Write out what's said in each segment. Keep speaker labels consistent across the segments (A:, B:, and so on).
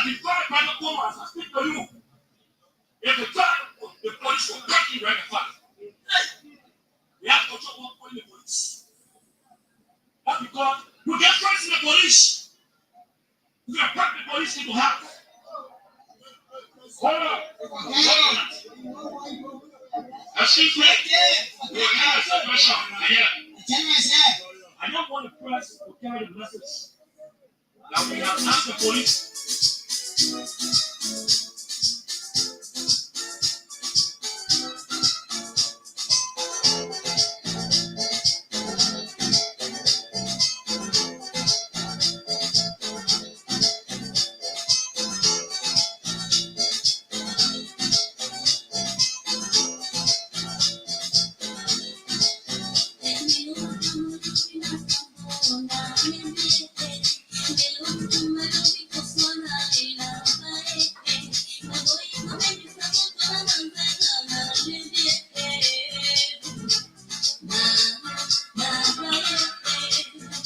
A: been called by the woman. I speak to you. If the police will break you right apart. We have to control one point in the police. That's because you get friends in the police. You can break the police into half. Hold on. Excuse me. I don't want the press to carry the message that we have asked the police.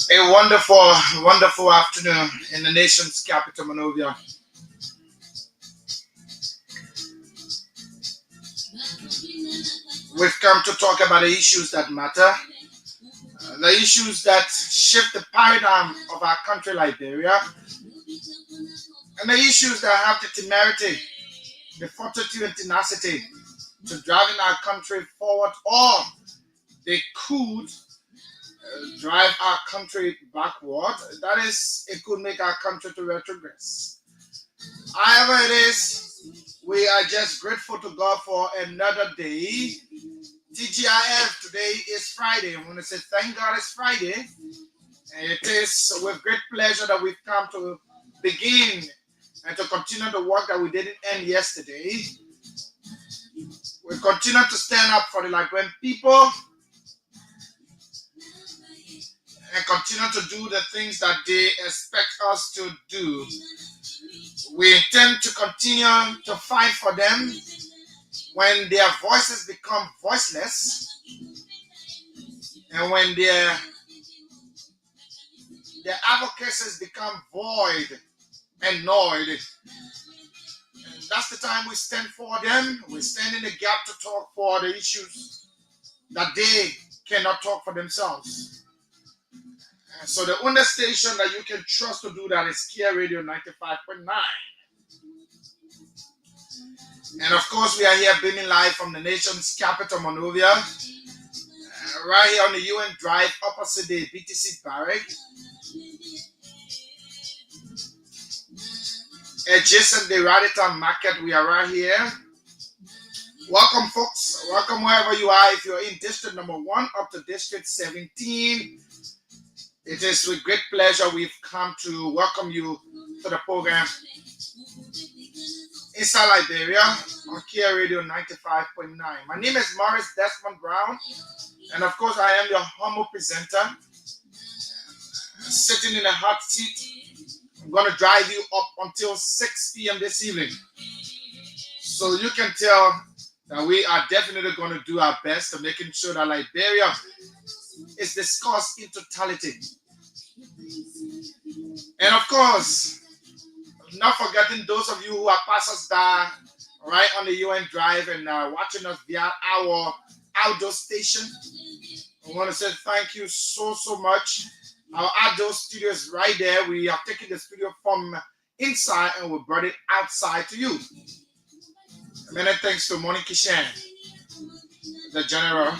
A: A wonderful afternoon in the nation's capital, Monrovia. We've come to talk about the issues that matter, the issues that shift the paradigm of our country, Liberia, and the issues that have the temerity, the fortitude and tenacity to driving our country forward, or they could drive our country backward. That is, it could make our country to retrogress. However it is, we are just grateful to God for another day. TGIF, today is Friday. I want to say thank God it's Friday. And it is with great pleasure that we've come to begin and to continue the work that we didn't end yesterday. We continue to stand up for the Liberian people and continue to do the things that they expect us to do. We intend to continue to fight for them when their voices become voiceless and when their advocacies become void and noid. And that's the time we stand for them. We stand in the gap to talk for the issues that they cannot talk for themselves. So the only station that you can trust to do that is Kia Radio 95.9. And of course, we are here beaming live from the nation's capital, Monrovia, right here on the UN Drive, opposite the BTC Barrack, adjacent the Raditon Market. We are right here. Welcome, folks. Welcome wherever you are. If you're in District number 1 up to District 17, it is with great pleasure we've come to welcome you to the program inside Liberia on Kia Radio 95.9. My name is Morris Desmond Brown, and of course I am your humble presenter, sitting in a hot seat. I'm going to drive you up until 6 p.m. this evening. So you can tell that we are definitely going to do our best to making sure that Liberia is discussed in totality. And of course, not forgetting those of you who are passers by right on the UN Drive and watching us via our outdoor station. I want to say thank you so much. Our outdoor studio is right there. We have taken the studio from inside and we brought it outside to you. Many thanks to Monique Kishan, the general,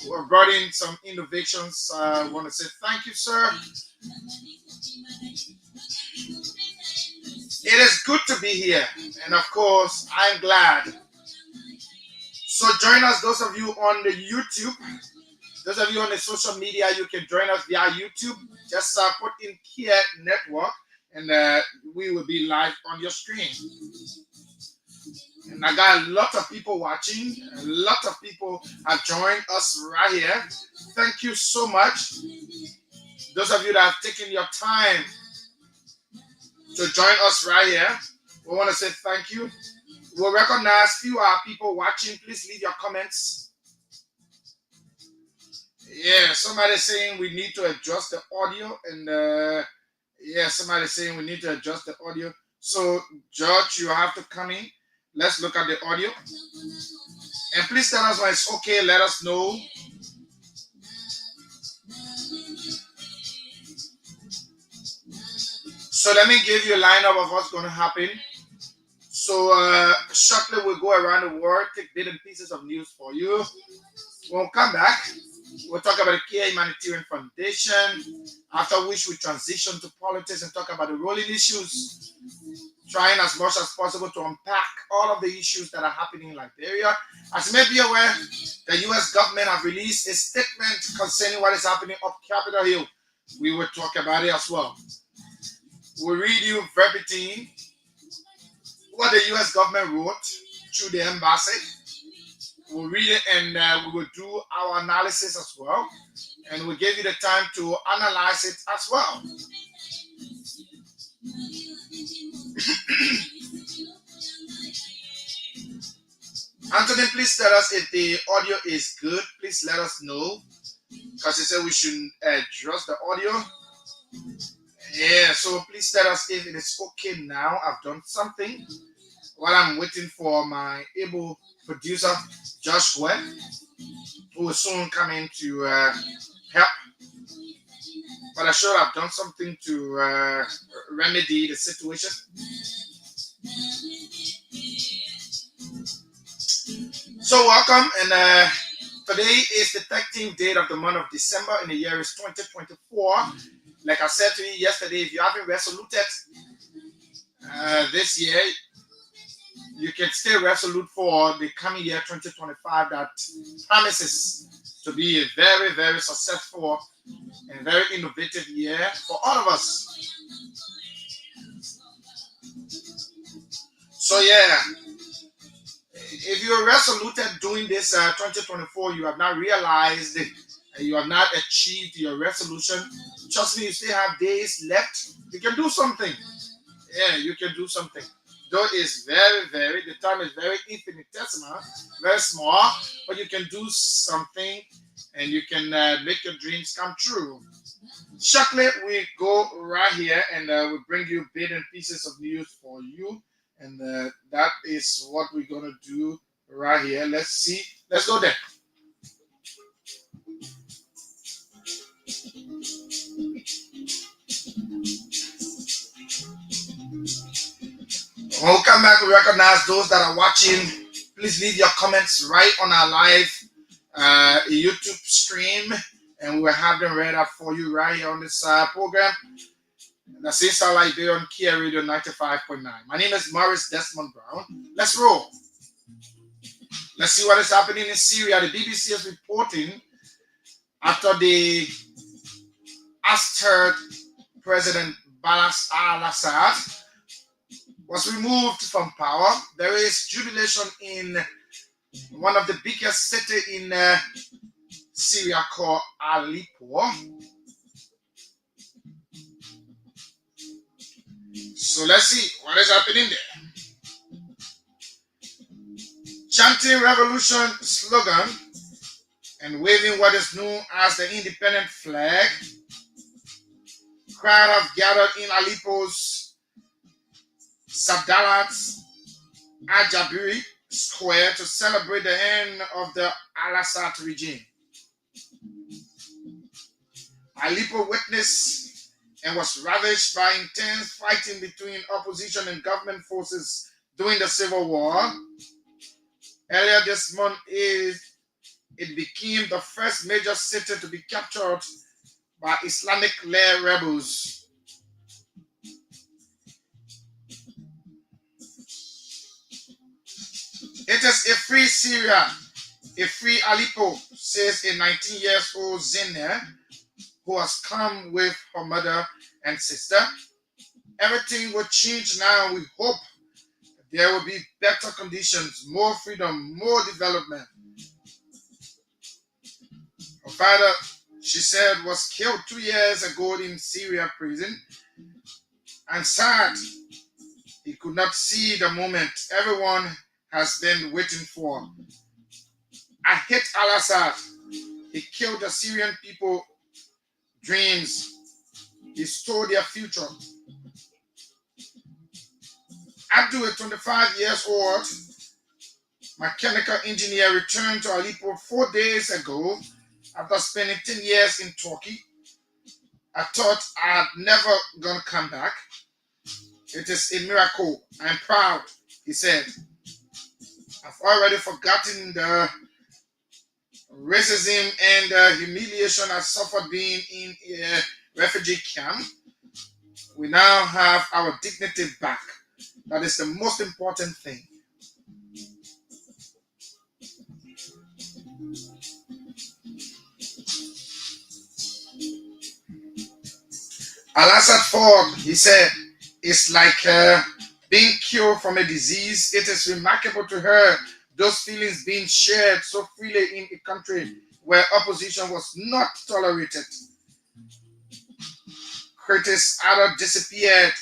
A: who have brought in some innovations. I want to say thank you, sir. It is good to be here, and of course, I'm glad. So join us, those of you on the YouTube, those of you on the social media, you can join us via YouTube. Just put in Kia Network, and we will be live on your screen. And I got a lot of people watching. A lot of people have joined us right here. Thank you so much. Those of you that have taken your time to join us right here, we want to say thank you. We'll recognize few people watching. Please leave your comments. Yeah, somebody saying we need to adjust the audio. And yeah, somebody saying we need to adjust the audio. So, George, you have to come in. Let's look at the audio. And please tell us when it's okay. Let us know. So let me give you a lineup of what's going to happen. So shortly we'll go around the world, take bits and pieces of news for you. When we come back, we'll talk about the Care Humanitarian Foundation, after which we transition to politics and talk about the rolling issues, trying as much as possible to unpack all of the issues that are happening in Liberia. As you may be aware, the U.S. government have released a statement concerning what is happening up Capitol Hill. We will talk about it as well. We'll read you verbatim what the U.S. government wrote through the embassy. We'll read it and we will do our analysis as well. And we'll give you the time to analyze it as well. Anthony, please tell us if the audio is good. Please let us know. Because he said we should adjust the audio. Yeah, so please tell us if it is okay now. I've done something while I'm waiting for my able producer, Josh Webb, who will soon come in to help. But I'm sure I've done something to remedy the situation. So welcome, and today is the 13th day of the month of December, and the year is 2024. Like I said to you yesterday, if you haven't resoluted this year, you can stay resolute for the coming year 2025 that promises to be a very, very successful and very innovative year for all of us. So yeah, if you're resolute doing this 2024, you have not realized it, and you have not achieved your resolution, trust me, you still have days left. You can do something. Yeah, you can do something. Though it's very, the time is very infinitesimal, very small, but you can do something and you can make your dreams come true. Shortly, we go right here and we bring you bits and pieces of news for you. And that is what we're going to do right here. Let's see. Let's go there. When we come back, we recognize those that are watching. Please leave your comments right on our live YouTube stream, and we will have them read out for you right here on this program. That's Inside Liberia on Kia Radio 95.9. My name is Morris Desmond Brown. Let's roll. Let's see what is happening in Syria. The BBC is reporting after the ousted President Bashar al-Assad was removed from power. There is jubilation in one of the biggest cities in Syria called Aleppo. So let's see what is happening there. Chanting revolution slogan and waving what is known as the independent flag. Crowd have gathered in Aleppo's Sadalat Ajabiri Square to celebrate the end of the al-Assad regime. Aleppo witnessed and was ravaged by intense fighting between opposition and government forces during the civil war. Earlier this month, it became the first major city to be captured by Islamic-led rebels. It is a free Syria, a free Aleppo, says a 19-year-old Zenia, who has come with her mother and sister. Everything will change now. We hope there will be better conditions, more freedom, more development. Her father, she said, was killed 2 years ago in Syria prison, and sad he could not see the moment everyone has been waiting for. I hate al-Assad. He killed the Syrian people dreams. He stole their future. Abdul, a 25 years old mechanical engineer, returned to Aleppo 4 days ago after spending 10 years in Turkey. I thought I'd never gonna come back. It is a miracle. I'm proud, he said. I've already forgotten the racism and humiliation I suffered being in a refugee camp. We now have our dignity back. That is the most important thing. Al-Assad fought, he said, is like being cured from a disease. It is remarkable to her those feelings being shared so freely in a country where opposition was not tolerated. Critics either disappeared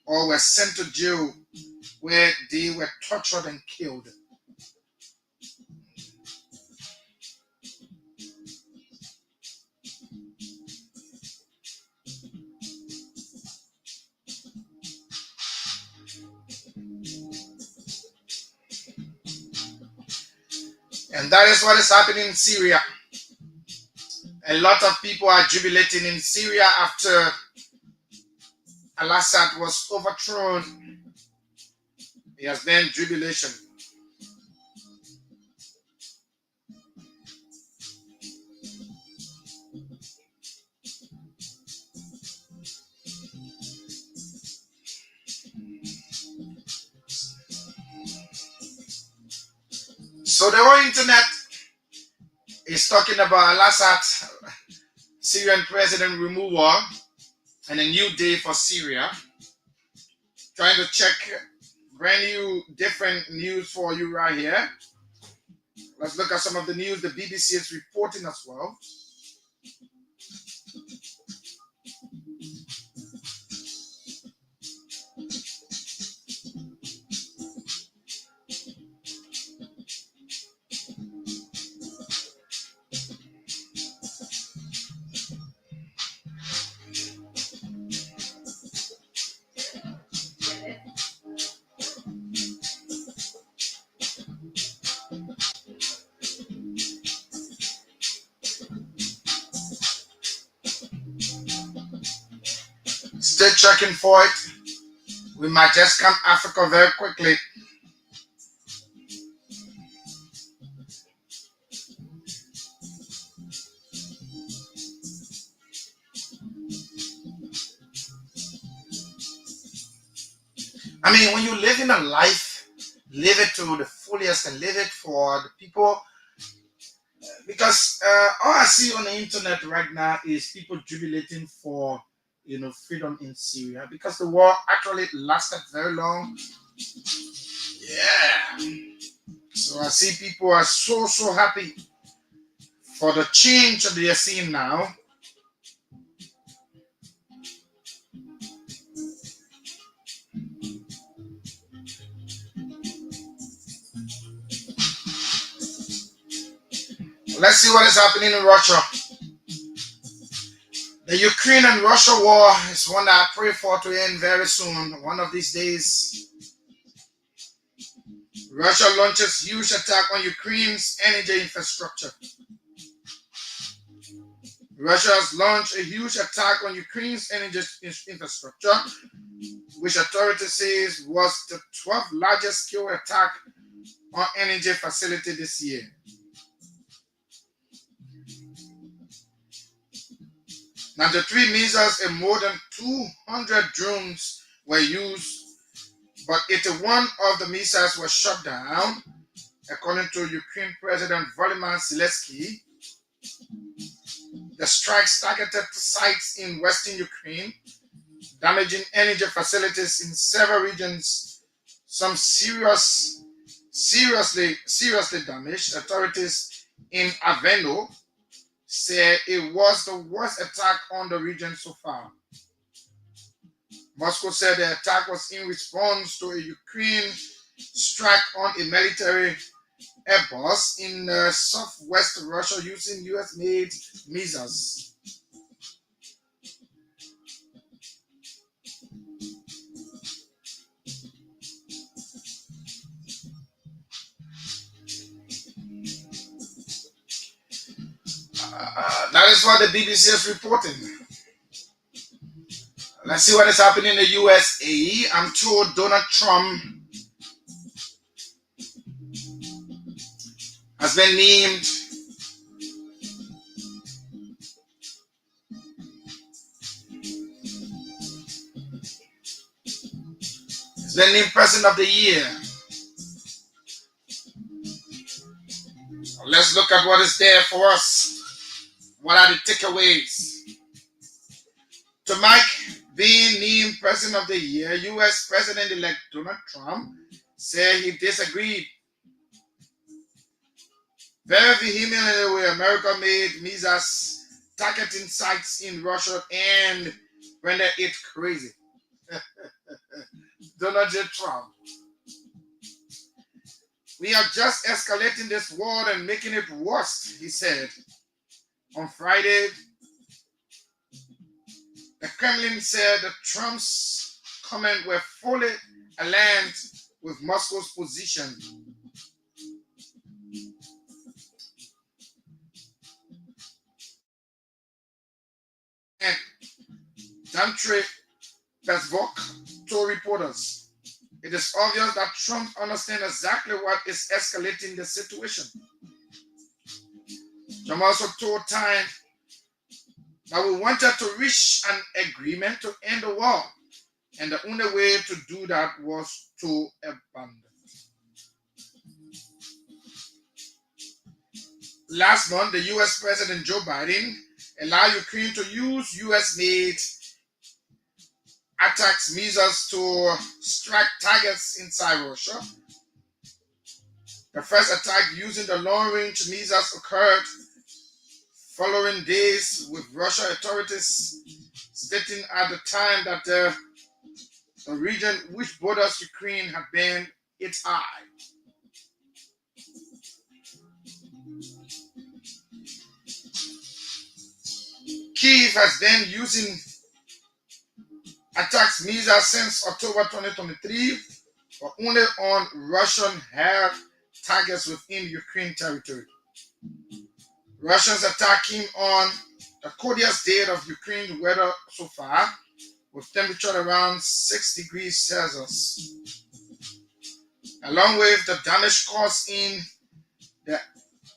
A: or were sent to jail where they were tortured and killed. And that is what is happening in Syria. A lot of people are jubilating in Syria after Al-Assad was overthrown. Yes, then jubilation. So the whole internet is talking about Al-Assad, Syrian president removal, and a new day for Syria. Trying to check brand new, different news for you right here. Let's look at some of the news the BBC is reporting as well. Stay checking for it. We might just come Africa very quickly. I mean, when you live in a life, live it to the fullest and live it for the people. Because all I see on the internet right now is people jubilating for freedom in Syria because the war actually lasted very long. Yeah. So I see people are so happy for the change that they are seeing now. Let's see what is happening in Russia. The Ukraine and Russia war is one that I pray for to end very soon. One of these days, Russia launches huge attack on Ukraine's energy infrastructure. Russia has launched a huge attack on Ukraine's energy infrastructure, which authorities say was the 12th largest scale attack on energy facility this year. Now, the three missiles and more than 200 drones were used, but 81 of the missiles were shot down, according to Ukraine President Volodymyr Zelensky. The strikes targeted sites in western Ukraine, damaging energy facilities in several regions. Some seriously damaged. Authorities in Aveno said it was the worst attack on the region so far. Moscow said the attack was in response to a Ukraine strike on a military airbus in southwest Russia using US-made missiles. That is what the BBC is reporting. Let's see what is happening in the USA. I'm told Donald Trump has been named President of the Year. Let's look at what is there for us. What are the takeaways? To Mike being named President of the Year, U.S. President-elect Donald Trump said he disagreed very vehemently with America-made missiles targeting sites in Russia and rendered it crazy. Donald J. Trump. We are just escalating this war and making it worse, he said. On Friday, the Kremlin said that Trump's comments were fully aligned with Moscow's position. And Dmitry Peskov told reporters, it is obvious that Trump understands exactly what is escalating the situation. Trump also told Time that we wanted to reach an agreement to end the war, and the only way to do that was to abandon. Last month, the U.S. President Joe Biden allowed Ukraine to use U.S.-made attacks missiles to strike targets inside Russia. The first attack using the long-range missiles occurred following days, with Russian authorities stating at the time that the region which borders Ukraine had been hit high. Kyiv has been using attacks missiles since October 2023, but only on Russian-held targets within Ukraine territory. Russians attacking on the coldest day of Ukraine weather so far, with temperature around 6 degrees Celsius. Along with the damage caused in the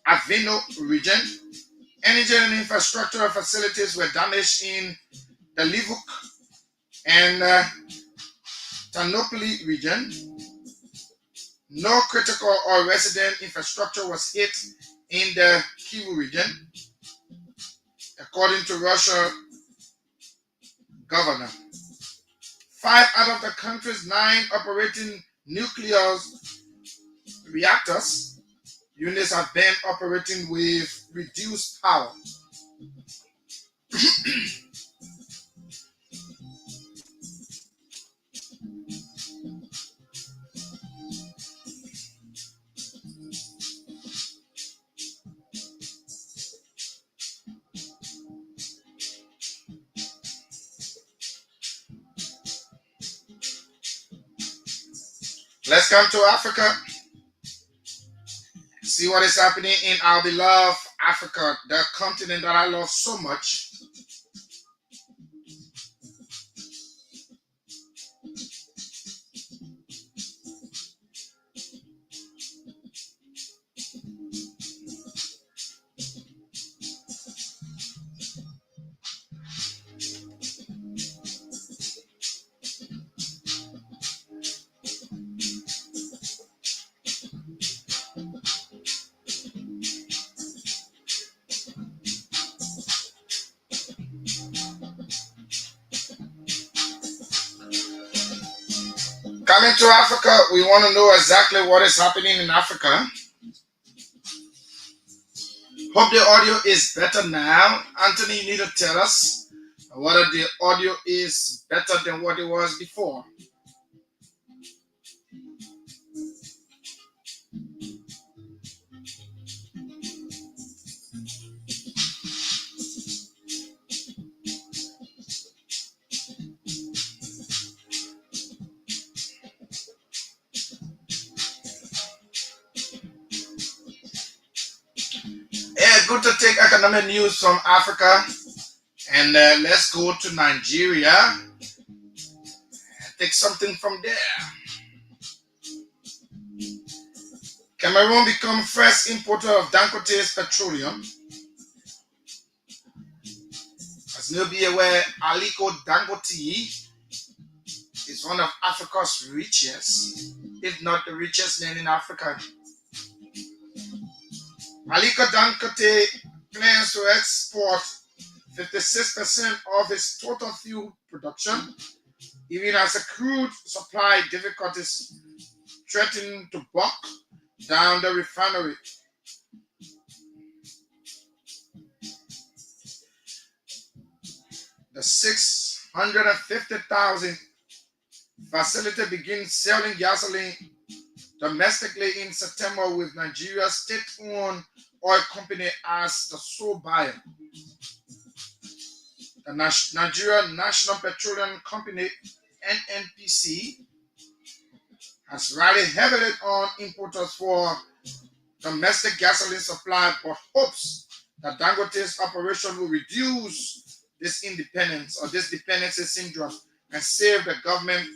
A: Avino region, energy and infrastructure facilities were damaged in the Lvivsk and Ternopil region. No critical or resident infrastructure was hit in the Kyiv region, according to Russia governor. 5 out of the country's 9 operating nuclear reactors units have been operating with reduced power. Let's come to Africa. See what is happening in our beloved Africa, the continent that I love so much. Coming to Africa, we want to know exactly what is happening in Africa. Hope the audio is better now. Anthony, you need to tell us whether the audio is better than what it was before. it's good to take economic news from Africa and let's go to Nigeria and take something from there. Cameroon become first importer of Dangote's petroleum. As you'll be aware, Aliko Dangote is one of Africa's richest, if not the richest man in Africa. Aliko Dangote plans to export 56% of its total fuel production, even as a crude supply difficulties threaten to bog down the refinery. The 650,000 facility begins selling gasoline domestically in September with Nigeria's state-owned oil company as the sole buyer. The Nigeria National Petroleum Company (NNPC) has relied heavily on importers for domestic gasoline supply, but hopes that Dangote's operation will reduce this independence or this dependency syndrome and save the government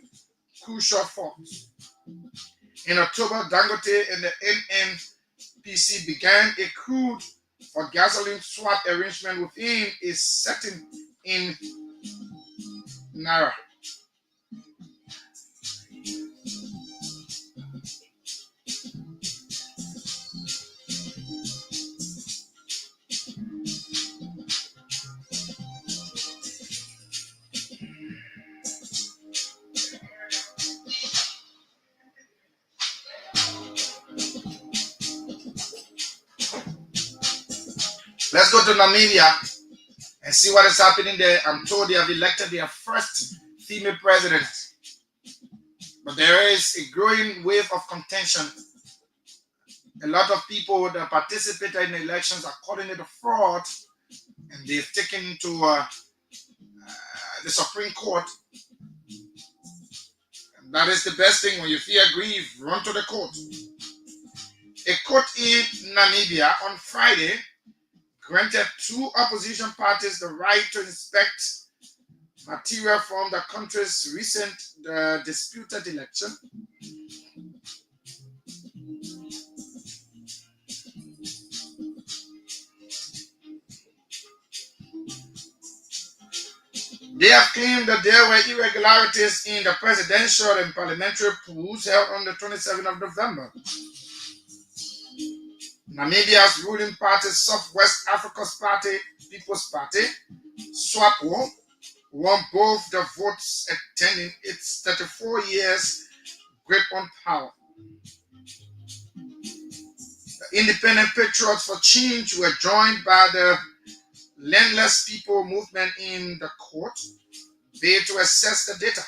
A: crucial funds. In October, Dangote and the NNPC began a crude for gasoline swap arrangement within a setting in Naira. Let's go to Namibia and see what is happening there. I'm told they have elected their first female president. But there is a growing wave of contention. A lot of people that participated in the elections are calling it a fraud, and they've taken to the Supreme Court. And that is the best thing. When you feel aggrieved, run to the court. A court in Namibia on Friday granted two opposition parties the right to inspect material from the country's recent disputed election. They have claimed that there were irregularities in the presidential and parliamentary polls held on the 27th of November. Namibia's ruling party, Southwest Africa's Party, People's Party, SWAPO, won both the votes, attending its 34 years grip on power. The Independent Patriots for Change were joined by the Landless People movement in the court, there to assess the data.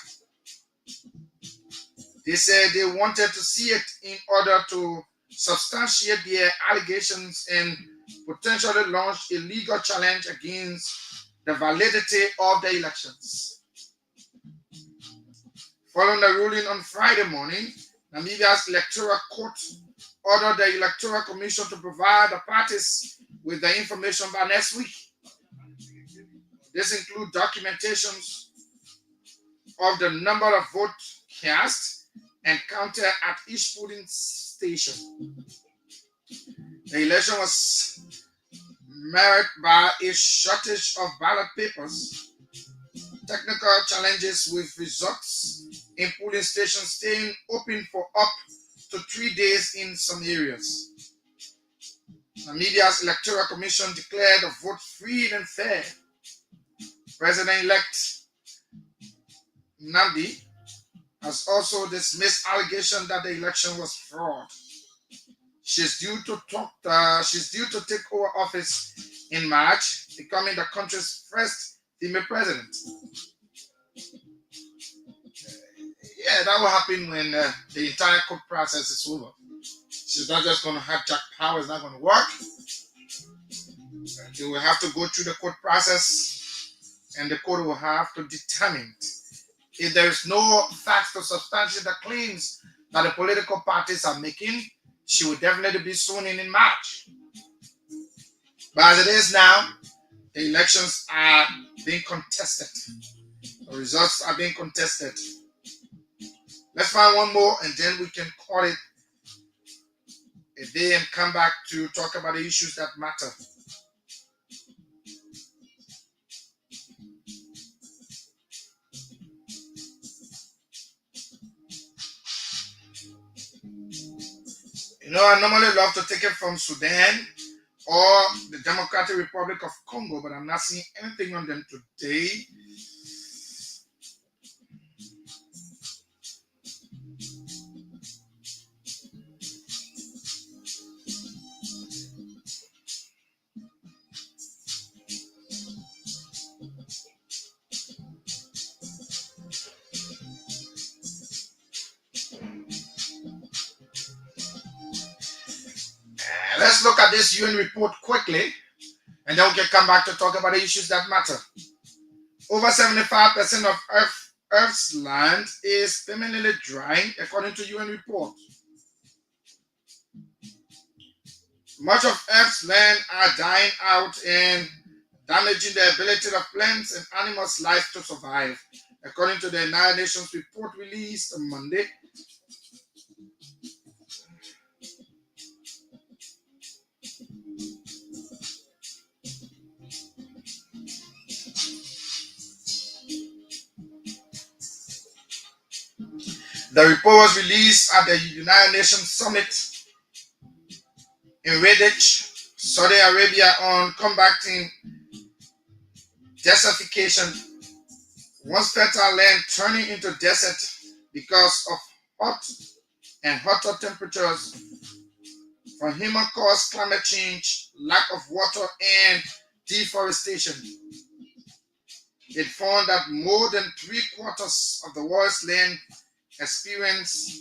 A: They said they wanted to see it in order to substantiate their allegations and potentially launch a legal challenge against the validity of the elections. Following the ruling on Friday morning, Namibia's electoral court ordered the Electoral Commission to provide the parties with the information by next week. This includes documentations of the number of votes cast and counted at each polling station. The election was marred by a shortage of ballot papers, technical challenges with results in polling stations staying open for up to 3 days in some areas. Namibia's Electoral Commission declared the vote free and fair. President-elect Namdi has also dismissed allegations that the election was fraud. She's due to take over office in March, becoming the country's first female president. Yeah, that will happen when the entire court process is over. She's not just going to hijack power; it's not going to work. They will have to go through the court process, and the court will have to determine if there is no facts to substantiate the claims that the political parties are making. She will definitely be sworn in March. But as it is now, the elections are being contested. The results are being contested. Let's find one more and then we can call it a day and come back to talk about the issues that matter. I normally love to take it from Sudan or the Democratic Republic of Congo, but I'm not seeing anything on them today. Let's look at this UN report quickly, and then we can come back to talk about the issues that matter. Over 75% of Earth's land is permanently drying, according to UN report. Much of Earth's land are dying out and damaging the ability of plants and animals' life to survive, according to the United Nations report released on Monday. The report was released at the United Nations Summit in Riyadh, Saudi Arabia, on combating desertification. Once fertile land turning into desert because of hot and hotter temperatures from human-caused climate change, lack of water, and deforestation. It found that more than 3/4 of the world's land experienced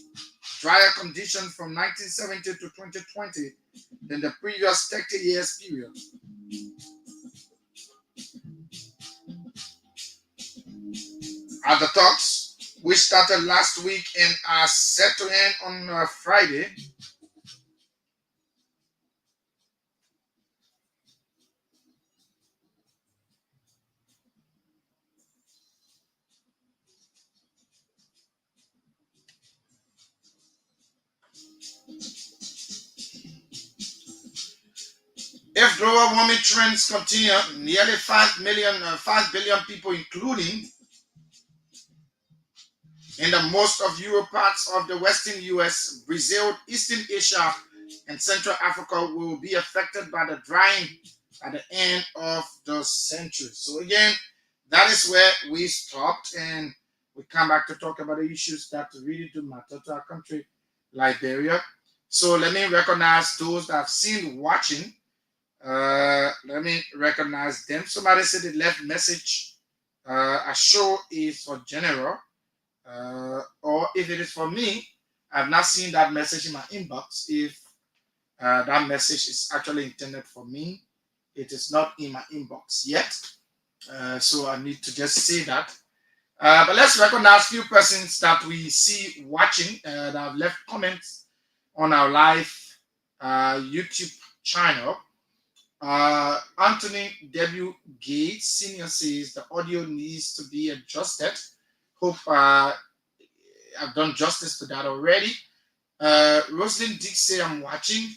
A: drier conditions from 1970 to 2020 than the previous 30 years period. At the talks, which started last week and are set to end on Friday, if global warming trends continue, nearly 5 billion people, including in the most of Europe, parts of the western US, Brazil, Eastern Asia, and Central Africa, will be affected by the drying at the end of the century. So again, that is where we stopped, and we come back to talk about the issues that really do matter to our country, Liberia. So let me recognize those that I've seen watching. Let me recognize them. Somebody said they left message. A show is for general, or if it is for me, I've not seen that message in my inbox. If that message is actually intended for me, it is not in my inbox yet. So I need to just say that. But let's recognize few persons that we see watching that have left comments on our live YouTube channel. Anthony W. Gates Sr. says the audio needs to be adjusted. Hope I've done justice to that already. Rosalind Dixie, I'm watching.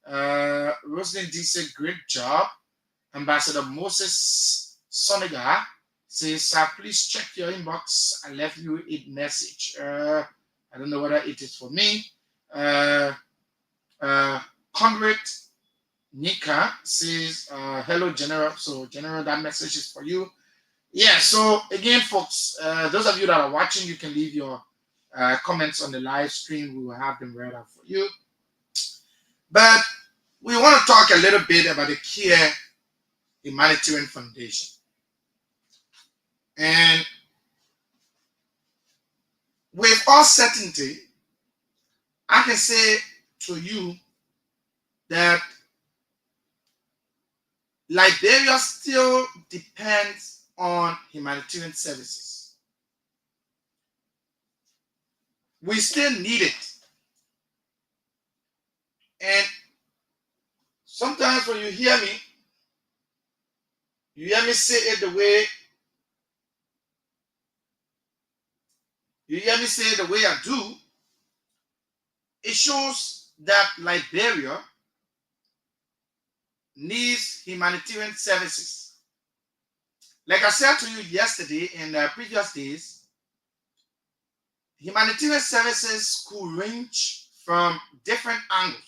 A: Rosalind Dixie, great job. Ambassador Moses Soniga says, please check your inbox. I left you a message. I don't know whether it is for me. Conrad Nika says, hello, General. So, General, that message is for you. Yeah, so again, folks, those of you that are watching, you can leave your comments on the live stream. We will have them read out for you. But we want to talk a little bit about the CARE Humanitarian Foundation. And with all certainty, I can say to you that Liberia still depends on humanitarian services. We still need it. And sometimes when you hear me, You hear me say it the way I do. It shows that Liberia needs humanitarian services. Like I said to you yesterday and previous days, humanitarian services could range from different angles.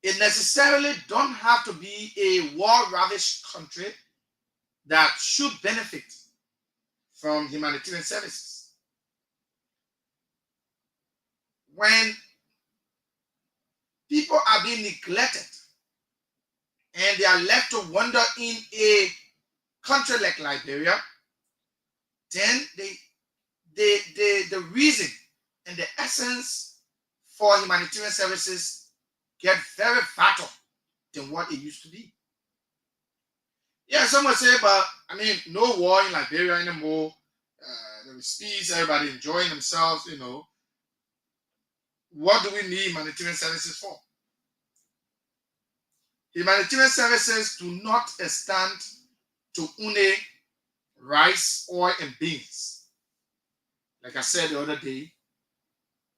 A: It necessarily don't have to be a war-ravaged country that should benefit from humanitarian services. When people are being neglected and they are left to wander in a country like Liberia, then the reason and the essence for humanitarian services get very vital than what it used to be. Yeah, someone say, but I mean, no war in Liberia anymore. There is peace, everybody enjoying themselves, What do we need humanitarian services for? Humanitarian services do not extend to only rice, oil, and beans. Like I said the other day,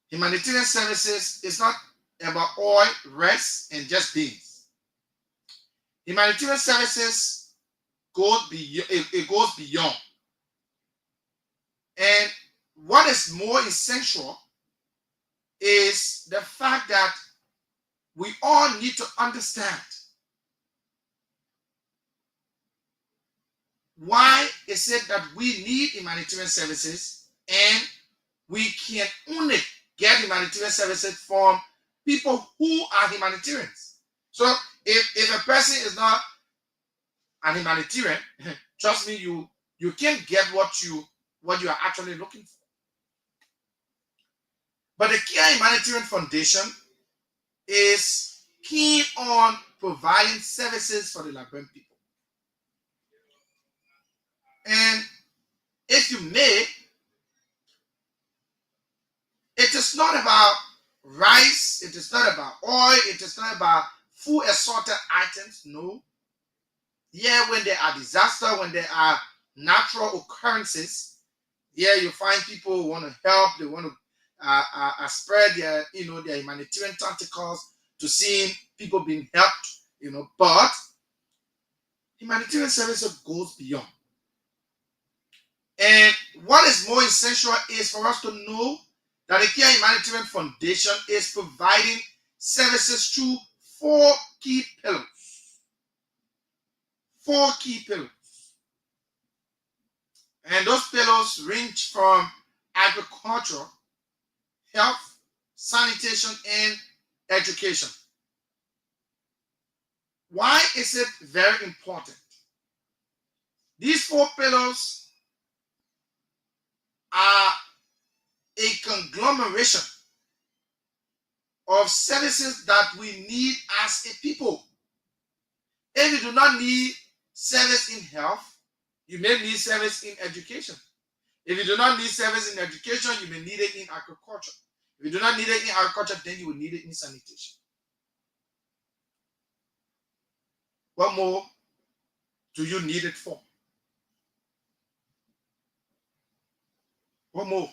A: humanitarian services is not about oil, rice, and just beans. Humanitarian services goes beyond. It goes beyond. And what is more essential is the fact that we all need to understand why is it that we need humanitarian services, and we can only get humanitarian services from people who are humanitarians. So if a person is not an humanitarian, trust me, you can't get what you are actually looking for. But the Care Humanitarian Foundation is keen on providing services for the Liberian people. And if you may, it is not about rice, it is not about oil, it is not about food assorted items. No. Yeah, when there are disasters, when there are natural occurrences, yeah, you find people who want to help, they want to spread their humanitarian tentacles to see people being helped, but humanitarian services goes beyond. And what is more essential is for us to know that the Care Humanitarian Foundation is providing services through 4 key pillars. 4 key pillars. And those pillars range from agriculture, health, sanitation, and education. Why is it very important? These 4 pillars are a conglomeration of services that we need as a people. If you do not need service in health, you may need service in education. If you do not need service in education, you may need it in agriculture. If you do not need it in agriculture, then you will need it in sanitation. What more do you need it for? What more?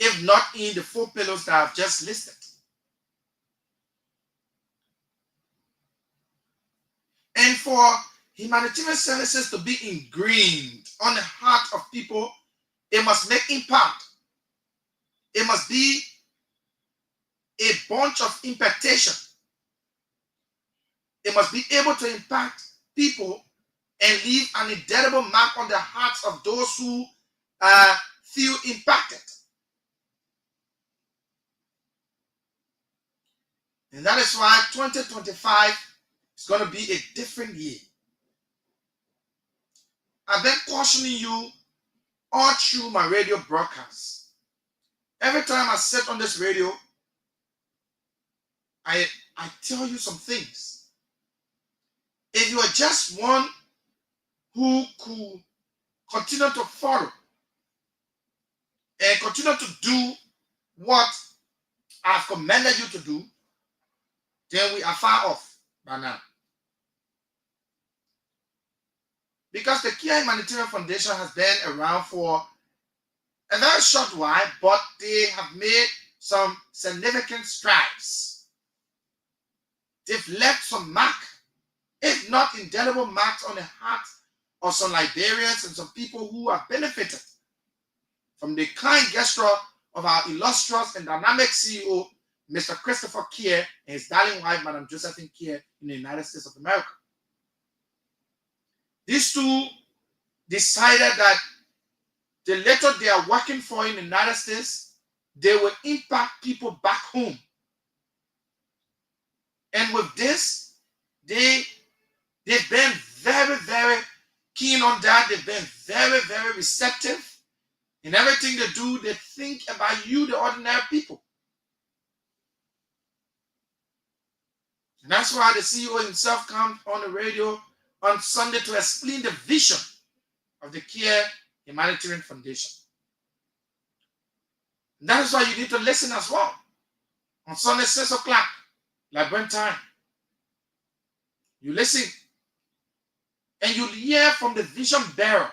A: If not in the 4 pillars that I've just listed. And for humanitarian services to be ingrained on the heart of people, it must make impact. It must be a bunch of impactation. It must be able to impact people and leave an indelible mark on the hearts of those who feel impacted. And that is why 2025 is going to be a different year. I've been cautioning you all through my radio broadcasts. Every time I sit on this radio, I tell you some things. If you are just one who could continue to follow and continue to do what I've commanded you to do, then we are far off by now. because the Kia Humanitarian Foundation has been around for a very short while, but they have made some significant strides. They've left some mark, if not indelible marks, on the hearts of some Liberians and some people who have benefited from the kind gesture of our illustrious and dynamic CEO, Mr. Christopher Kier, and his darling wife, Madam Josephine Kier, in the United States of America. These two decided that the little they are working for in the United States, they will impact people back home. And with this, they've been very, very keen on that. They've been very, very receptive. In everything they do, they think about you, the ordinary people. And that's why the CEO himself comes on the radio on Sunday to explain the vision of the Kia Humanitarian Foundation. And that is why you need to listen as well. On Sunday, 6 o'clock, Liberian time. You listen and you hear from the vision bearer.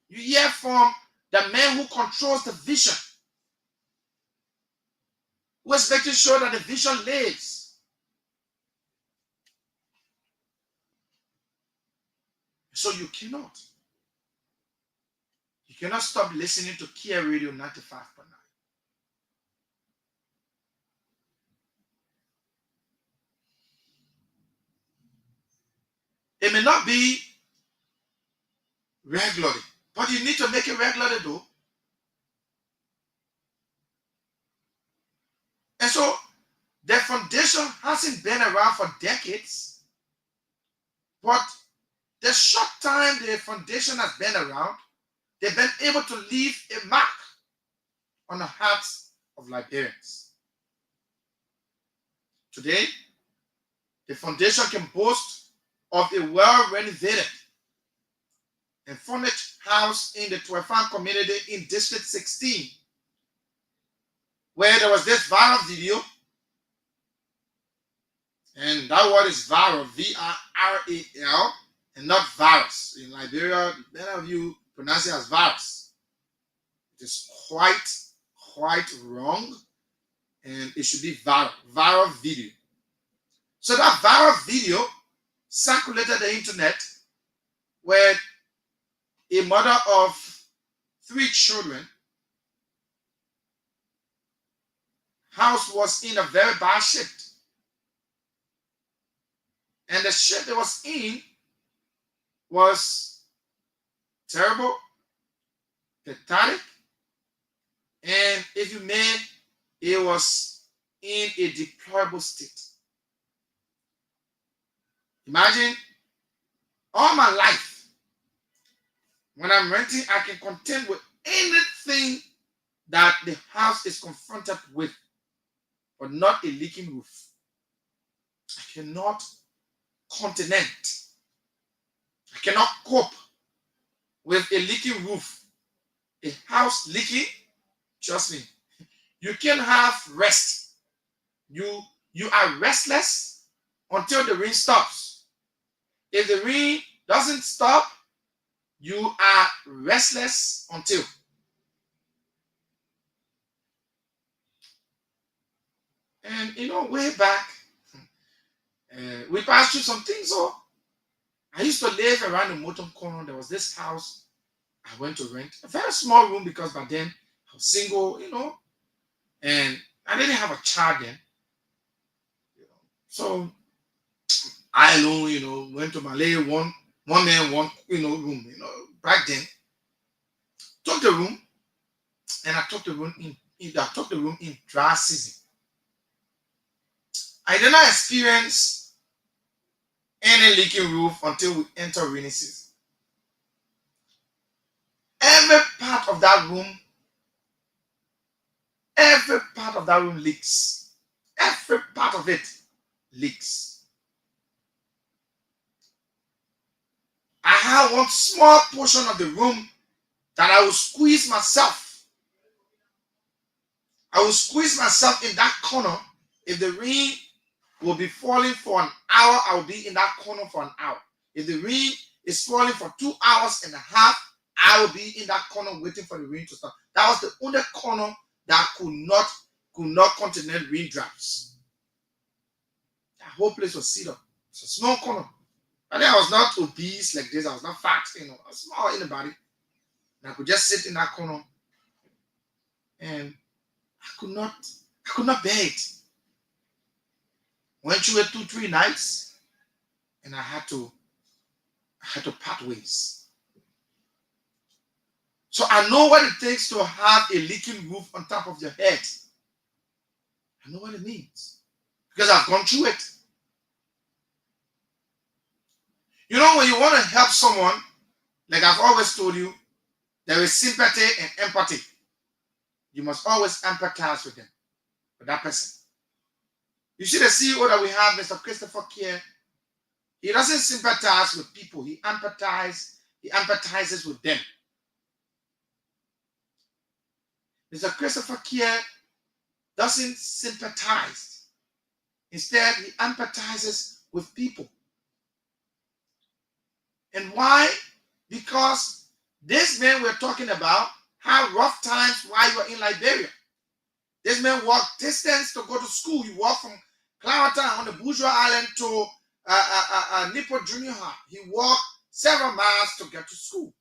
A: You hear from the man who controls the vision, who is making sure that the vision lives. So you cannot stop listening to Kia Radio 95.9. It may not be regularly, but you need to make it regularly though. And so the foundation hasn't been around for decades, but the short time the foundation has been around, they've been able to leave a mark on the hearts of Liberians. Today, the foundation can boast of a well-renovated and furnished house in the Twefan community in District 16, where there was this viral video, and that word is viral, V-I-R-A-L, and not virus. In Liberia, many of you pronounce it as virus. It is quite wrong, and it should be viral video. So that viral video circulated the internet where a mother of 3 children, house was in a very bad shape. And the shape it was in was terrible, pathetic, and if you may, it was in a deplorable state. Imagine, all my life, when I'm renting, I can contend with anything that the house is confronted with, but not a leaking roof. I cannot continent. I cannot cope with a leaking roof. A house leaking, trust me, you can't have rest. You are restless until the rain stops. If the rain doesn't stop, you are restless until. And way back, we passed through some things. So I used to live around the Motum corner. There was this house I went to rent, a very small room, because by then I was single, and I didn't have a child then. So I alone, went to Malay, one man, one room, back then. Took the room, and I took the room in dry season. I did not experience any leaking roof until we enter rainy season. Every part of that room leaks. Every part of it leaks. I have one small portion of the room that I will squeeze myself. I will squeeze myself in that corner. If the rain will be falling for an hour, I will be in that corner for an hour. If the rain
B: is falling for 2.5 hours, I will be in that corner waiting for the rain to stop. That was the only corner that could not contain raindrops. That whole place was sealed up. It's a small corner. And then I was not obese like this. I was not fat, I was small in the body. And I could just sit in that corner, and I could not bear it. Went through it 2-3 nights, and I had to part ways. So I know what it takes to have a leaking roof on top of your head. I know what it means because I've gone through it. When you want to help someone, like I've always told you, there is sympathy and empathy. You must always empathize with them, with that person. You see the CEO that we have, Mr. Christopher Kier, he doesn't sympathize with people. He empathizes with them. Mr. Christopher Kier doesn't sympathize. Instead, he empathizes with people. And why? Because this man we're talking about had rough times while you were in Liberia. This man walked distance to go to school. He walked from Clarendon on the Bourgeois Island to Nippo Junior High. He walked several miles to get to school.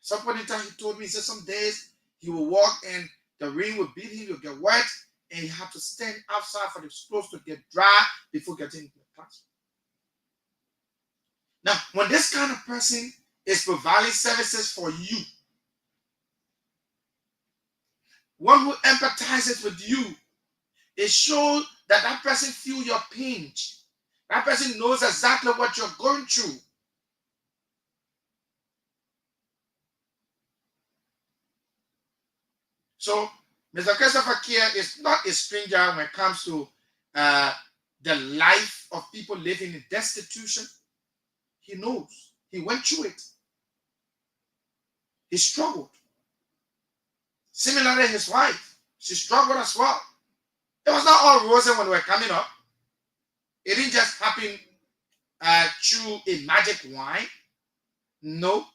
B: Some point in time, he told me, he said some days he will walk and the rain will beat him, he'll get wet, and he had to stand outside for the clothes to get dry before getting into the classroom. Now, when this kind of person is providing services for you, one who empathizes with you, it shows that person feels your pain. That person knows exactly what you're going through. So, Mr. Christopher Kier is not a stranger when it comes to the life of people living in destitution. He knows. He went through it. He struggled. Similarly, his wife, she struggled as well. It was not all rosy when we were coming up. It didn't just happen through a magic wine. No.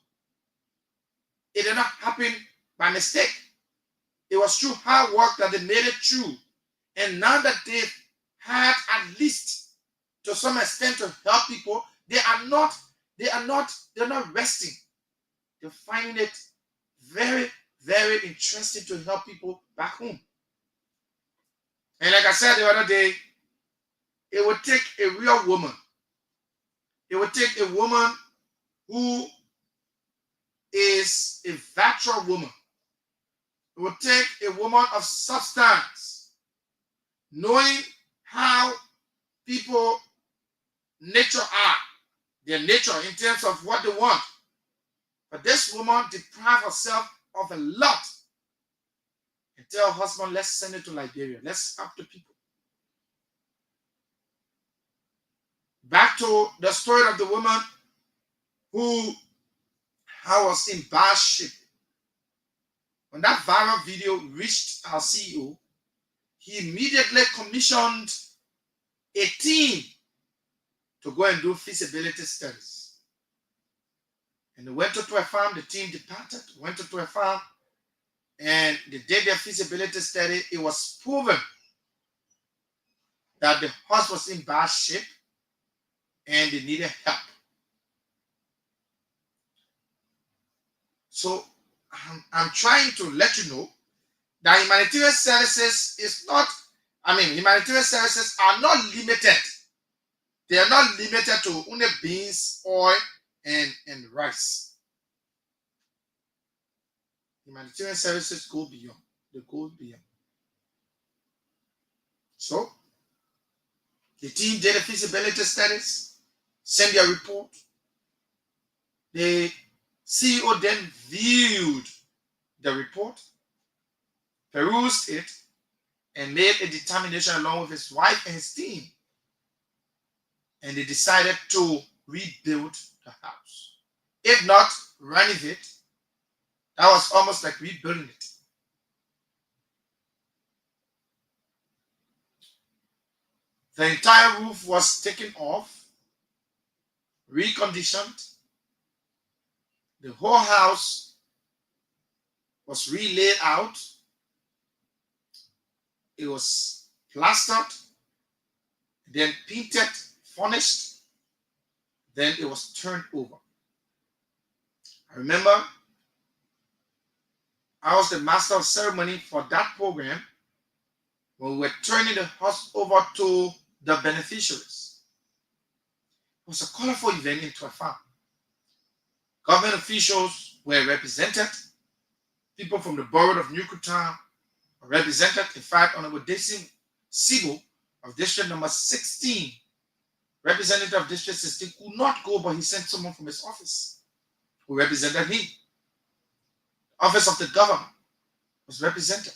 B: It did not happen by mistake. It was through hard work that they made it through. And now that they've had at least to some extent to help people, they're not resting. They're finding it very, very interesting to help people back home. And like I said the other day, it would take a real woman. It would take a woman who is a virtual woman. It would take a woman of substance, knowing how people nature are, their nature in terms of what they want. But this woman deprived herself of a lot and tell her husband, let's send it to Liberia. Let's help the people. Back to the story of the woman who was in bad shape. When that viral video reached our CEO, he immediately commissioned a team to go and do feasibility studies. And they went to a farm, the team departed, went to a farm, and they did their feasibility study. It was proven that the horse was in bad shape and they needed help. So I'm trying to let you know that humanitarian services humanitarian services are not limited. They are not limited to only beans, oil, and rice. Humanitarian services go beyond. They go beyond. So, the team did the feasibility studies, sent their report. The CEO then viewed the report, perused it, and made a determination along with his wife and his team. And they decided to rebuild the house. If not renovate, that was almost like rebuilding it. The entire roof was taken off,
A: reconditioned. The whole house was re-laid out. It was plastered, then painted, furnished, then it was turned over. I remember I was the master of ceremony for that program when we were turning the house over to the beneficiaries. It was a colorful event into a farm. Government officials were represented. People from the borough of Newcastle were represented. In fact, Honorable Dixon Sibo of District number 16, representative of District 16, could not go, but he sent someone from his office who represented him. The office of the governor was represented.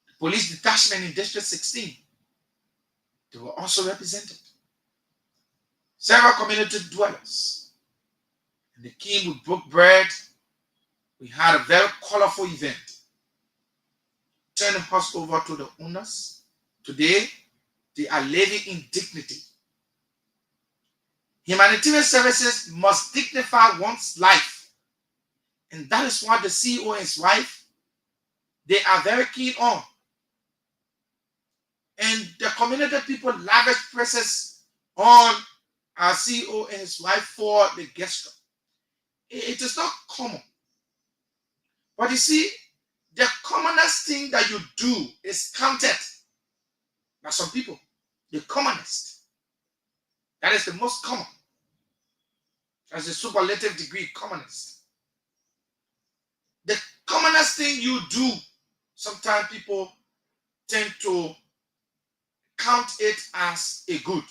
A: The police detachment in District 16, they were also represented. Several community dwellers. And the king would broke bread. We had a very colorful event. Turn the house over to the owners. Today, they are living in dignity. Humanitarian services must dignify one's life. And that is what the CEO and his wife, they are very keen on. And the community people lavish praises on our CEO and his wife for the gesture. It is not common. But you see, the commonest thing that you do is counted by some people. The commonest. That is the most common. That's the superlative degree, commonest. The commonest thing you do, sometimes people tend to count it as a good.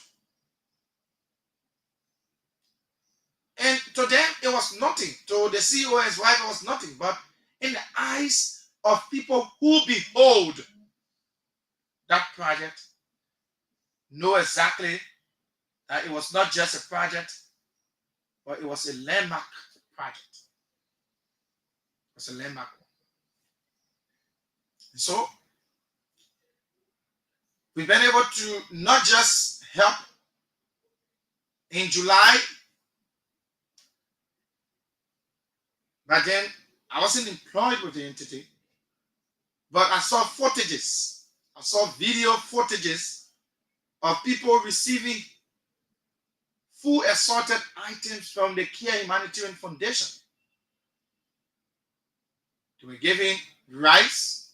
A: And to them, it was nothing. To the CEO and his wife, it was nothing. But in the eyes of people who behold that project, know exactly that it was not just a project, but it was a landmark project. It was a landmark one. And so, we've been able to not just help in July, but then I wasn't employed with the entity, but I saw footages. I saw video footages of people receiving food assorted items from the Care Humanitarian Foundation. They were giving rice,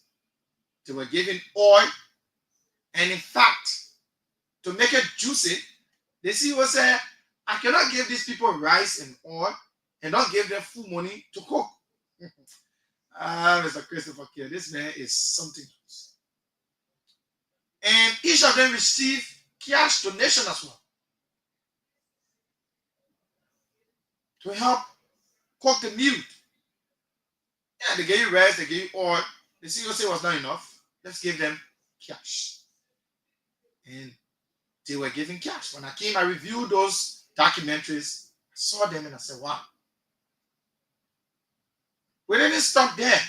A: they were giving oil, and in fact, to make it juicy, the CEO said, I cannot give these people rice and oil and not give them full money to cook. Mr. Christopher Kerr, this man is something else. And each of them received cash donation as well to help cook the meal. Yeah, they gave you rice, they gave you oil. The CEO said it was not enough. Let's give them cash. And they were giving cash. When I came, I reviewed those documentaries. I saw them and I said, wow. We didn't stop there.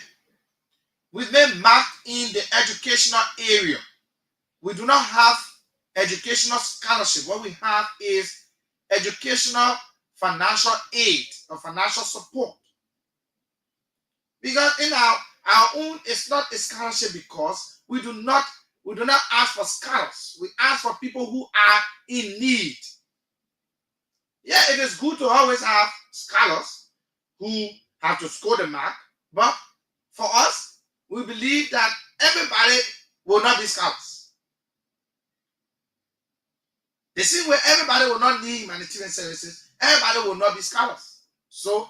A: We've been marked in the educational area. We do not have educational scholarship. What we have is educational financial aid or financial support. Because in our own, it's not a scholarship because we do not ask for scholars. We ask for people who are in need. Yeah, it is good to always have scholars who have to score the mark, but for us, we believe that everybody will not be scholars. The same way everybody will not need humanitarian services, everybody will not be scholars. So,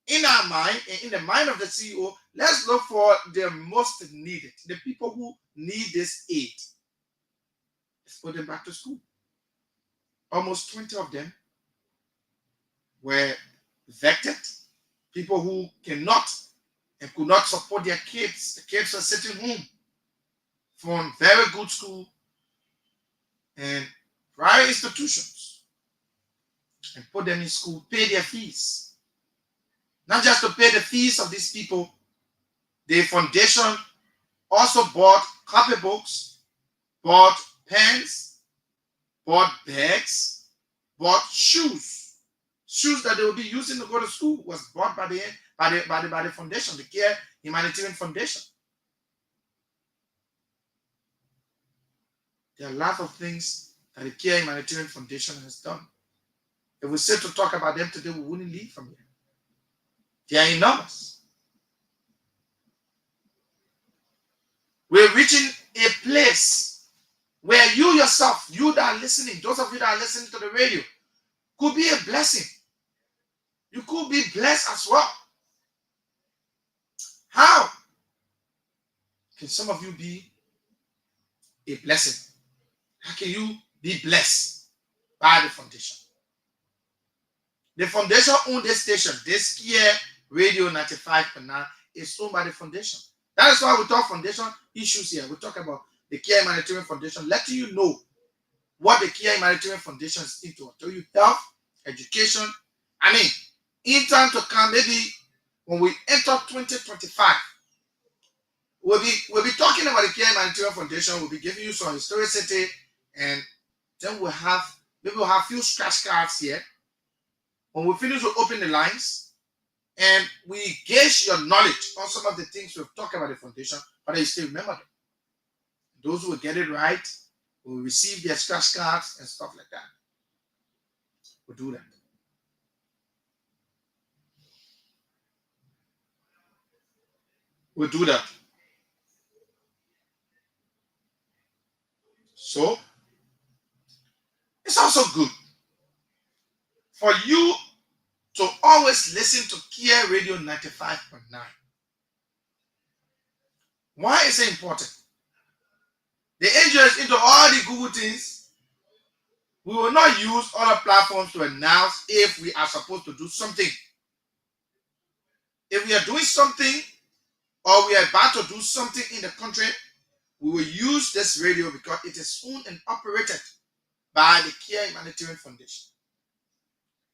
A: in our mind, and in the mind of the CEO, let's look for the most needed, the people who need this aid. Let's put them back to school. Almost 20 of them were vetted, people who cannot and could not support their kids. The kids are sitting home from very good school and private institutions and put them in school, pay their fees. Not just to pay the fees of these people, the foundation also bought copybooks, bought pens, bought bags, bought shoes
B: shoes that they will be using to go to school was bought by the foundation, the Care Humanitarian Foundation. There are a lot of things that the Care Humanitarian Foundation has done. If we sit to talk about them today, we wouldn't leave from here. They are enormous. We're reaching a place where you yourself, you that are listening, those of you that are listening to the radio, could be a blessing. You could be blessed as well. How can some of you be a blessing? How can you be blessed by the foundation? The foundation owns this station. This Care Radio 95.9 is owned by the foundation. That is why we talk foundation issues here. We talk about the Care Humanitarian Foundation, letting you know what the Care Humanitarian Foundation is into. Tell you health, education. I mean, in time to come, maybe when we enter 2025, we'll be talking about the Care Humanitarian Foundation. We'll be giving you some historicity, and then we'll have a few scratch cards here. When we finish, we'll open the lines and we gauge your knowledge on some of the things we've talked about the foundation, but you still remember them. Those who will get it right will receive their scratch cards and stuff like that. We'll do that. We'll do that. So, it's also good for you to always listen to Care Radio 95.9. Why is it important? The angel is into all the Google things. We will not use other platforms to announce if we are supposed to do something. If we are doing something or we are about to do something in the country, we will use this radio because it is owned and operated by the Care Humanitarian Foundation.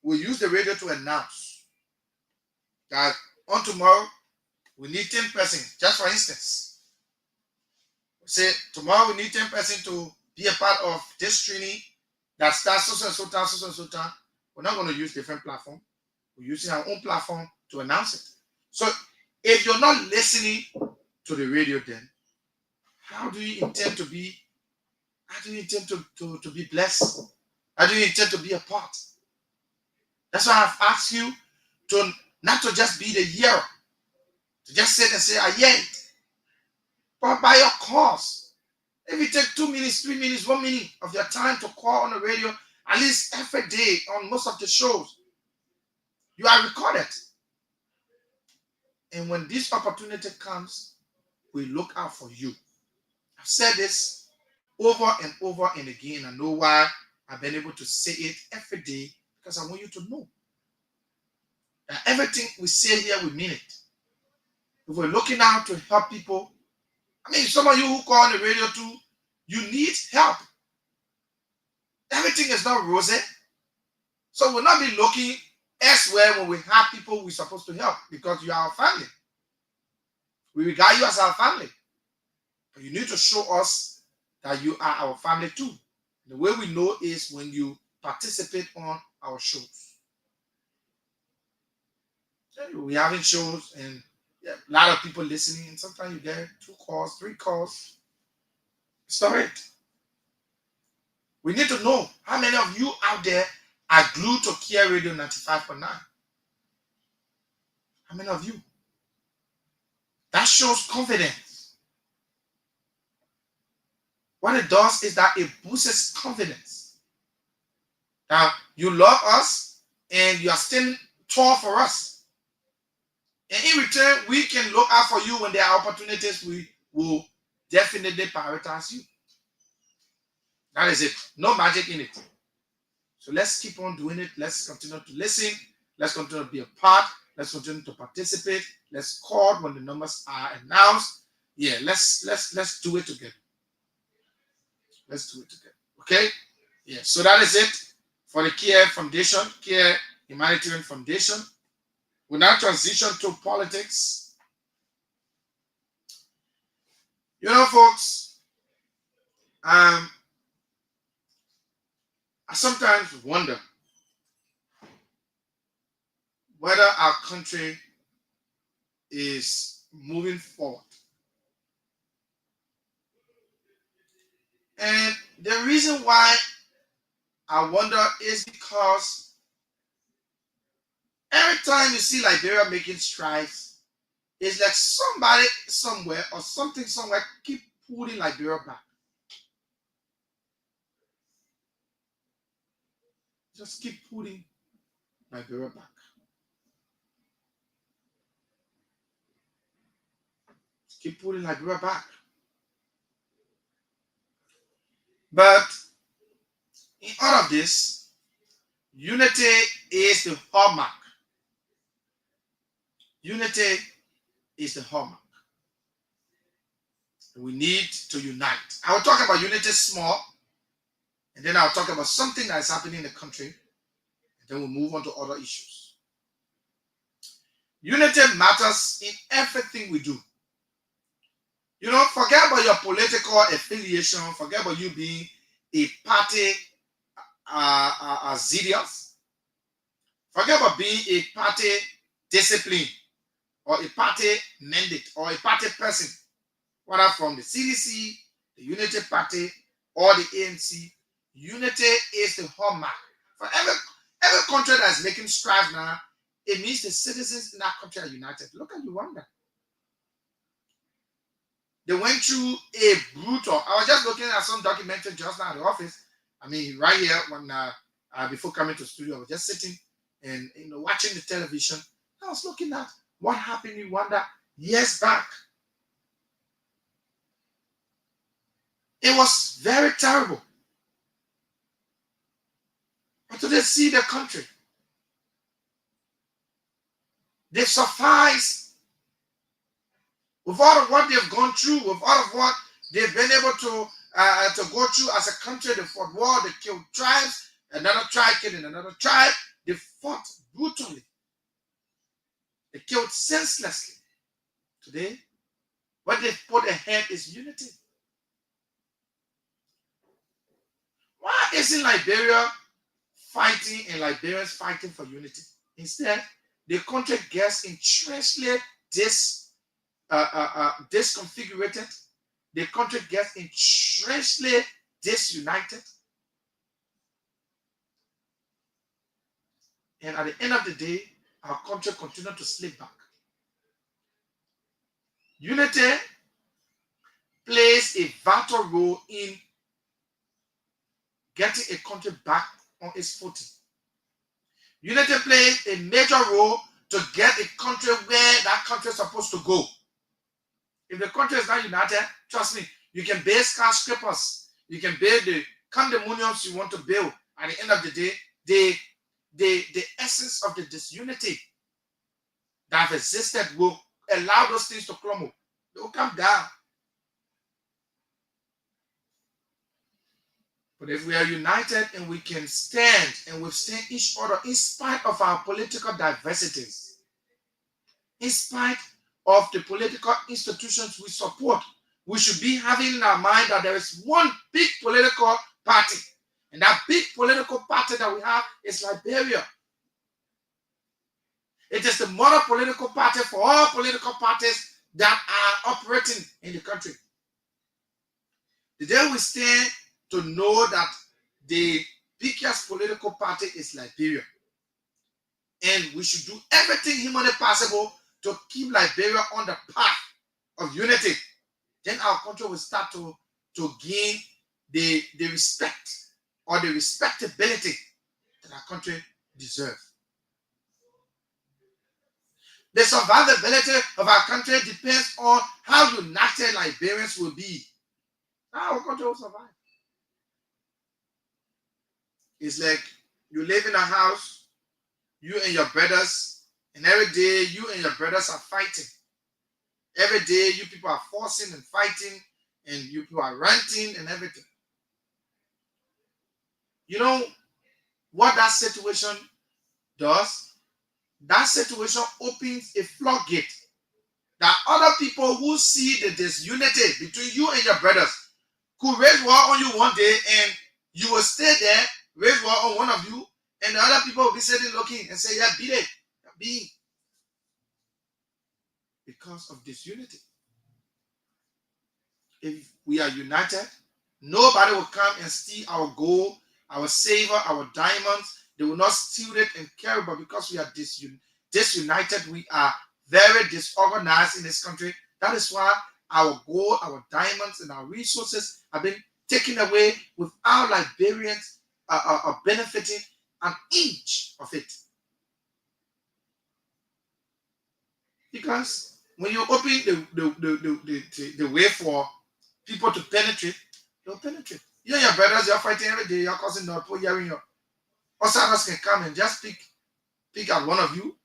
B: We'll use the radio to announce that on tomorrow we need 10 persons. Just for instance, we say tomorrow we need 10 persons to be a part of this training that starts so and so time, so and so time. We're not going to use different platform. We're using our own platform to announce it. So if you're not listening to the radio, then how do you intend to be? How do you intend to be blessed? How do you intend to be a part? That's why I've asked you to not to just be the hearer, to just sit and say, I hear it. But by your calls, if you take 2 minutes, 3 minutes, 1 minute of your time to call on the radio, at least every day on most of the shows, you are recorded. And when this opportunity comes, we look out for you. I've said this over and over and again. I know why I've been able to say it every day, because I want you to know that everything we say here, we mean it. If we're looking out to help people, I mean, some of you who call on the radio too, you need help. Everything is not rosy. So we'll not be looking elsewhere when we have people we're supposed to help, because you are our family. We regard you as our family. But you need to show us that you are our family too. The way we know is when you participate on our shows. We're having shows and a lot of people listening, and sometimes you get 2 calls, 3 calls. It's not it. We need to know how many of you out there are glued to Care Radio 95.9. How many of you? That shows confidence. What it does is that it boosts confidence. Now, you love us and you are standing tall for us. And in return, we can look out for you when there are opportunities. We will definitely prioritize you. That is it. No magic in it. So let's keep on doing it. Let's continue to listen. Let's continue to be a part. Let's continue to participate. Let's call when the numbers are announced. Yeah, let's do it together. Let's do it together. Okay? Yeah. So that is it for the Care Foundation, Care Humanitarian Foundation. We now transition to politics. You know, folks, I sometimes wonder whether our country is moving forward. And the reason why I wonder is because every time you see Liberia making strides, it's like somebody somewhere or something somewhere keep pulling Liberia back. Just keep pulling Liberia back. Keep pulling Liberia back. But in all of this, unity is the hallmark. Unity is the hallmark. We need to unite. I will talk about unity small, and then I'll talk about something that is happening in the country, and then we'll move on to other issues. Unity matters in everything we do. You know, forget about your political affiliation, forget about you being a party zealous, forget about being a party discipline or a party mandate or a party person, whether from the CDC, the Unity Party, or the ANC. Unity is the hallmark. For every country that is making strides now, it means the citizens in that country are united. Look at Rwanda. They went through a brutal. I was just looking at some documentary just now at the office. I mean, right here when before coming to the studio, I was just sitting and watching the television. I was looking at what happened in Rwanda years back. It was very terrible. But today, see the country. They've sufficed with all of what they've gone through, with all of what they've been able to go through as a country. They fought war, they killed tribes, another tribe killing another tribe. They fought brutally. They killed senselessly. Today, what they've put ahead is unity. Why isn't Liberia fighting and Liberians fighting for unity? Instead, the country gets entrenched disconfigured. The country gets entrenched disunited. And at the end of the day, our country continues to slip back. Unity plays a vital role in getting a country back on its footing. Unity plays a major role to get a country where that country is supposed to go. If the country is not united, trust me, you can build skyscrapers, you can build the condominiums you want to build. At the end of the day, the essence of the disunity that have existed will allow those things to crumble. They will come down. But if we are united and we can stand and withstand each other in spite of our political diversities, in spite of the political institutions we support, we should be having in our mind that there is one big political party. And that big political party that we have is Liberia. It is the mother political party for all political parties that are operating in the country. The day we stand to know that the biggest political party is Liberia, and we should do everything humanly possible to keep Liberia on the path of unity, then our country will start to gain the respect or the respectability that our country deserves. The survivability of our country depends on how united Liberians will be. How our country will survive. It's like you live in a house, you and your brothers, and every day you and your brothers are fighting. Every day you people are forcing and fighting, and you people are ranting and everything. You know what that situation does? That situation opens a floodgate that other people who see the disunity between you and your brothers could raise war on you one day, and you will stay there, raise war on one of you, and the other people will be sitting looking and say, yeah, beat it. being because of disunity. If we are united, nobody will come and steal our gold, our silver, our diamonds. They will not steal it and carry, but because we are disunited, we are very disorganized in this country. That is why our gold, our diamonds, and our resources have been taken away without Liberians benefiting an inch of it. Because when you open the way for people to penetrate, they'll penetrate. You and your brothers, you're fighting every day, you're causing not hearing your outsiders can come and just pick at one of you,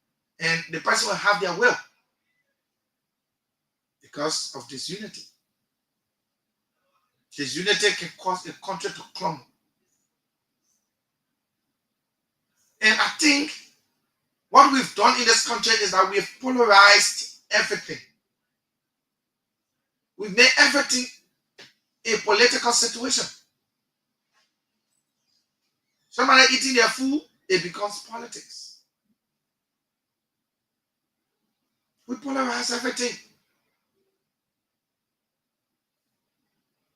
B: and the person will have their will because of disunity. Disunity can cause a country to crumble. And I think what we've done in this country is that we've polarized everything. We've made everything a political situation. Somebody eating their food, it becomes politics. We polarize everything.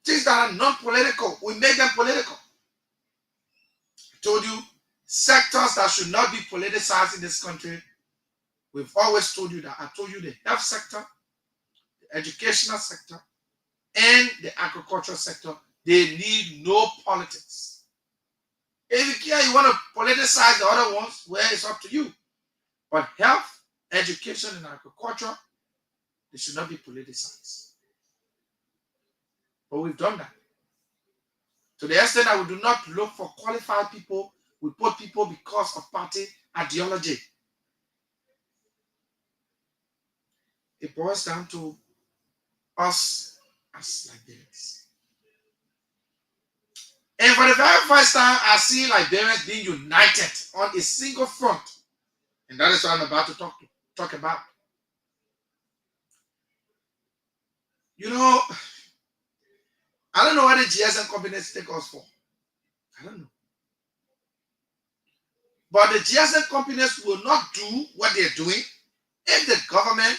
B: Things that are non-political, we make them political. I told you, sectors that should not be politicized in this country, we've always told you that. I told you the health sector, the educational sector, and the agricultural sector, they need no politics. If you care, you want to politicize the other ones, well, it's up to you. But health, education, and agriculture, they should not be politicized. But we've done that. To the extent that we do not look for qualified people, we put people because of party ideology. It boils down to us as Liberians. And for the very first time, I see Liberians being united on a single front. And that is what I'm about to talk about. You know, I don't know what the GSM companies take us for. I don't know. But the GSM companies will not do what they're doing if the government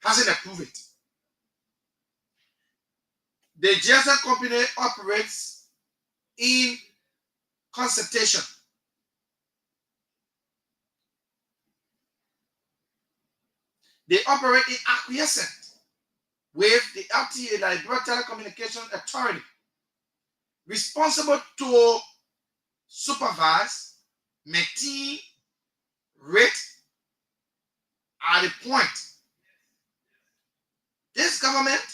B: hasn't approved it. The GSM company operates in consultation. They operate in acquiescence with the LTA, the Liberia Telecommunication Authority, responsible to supervise, maintain, rate at a point. This government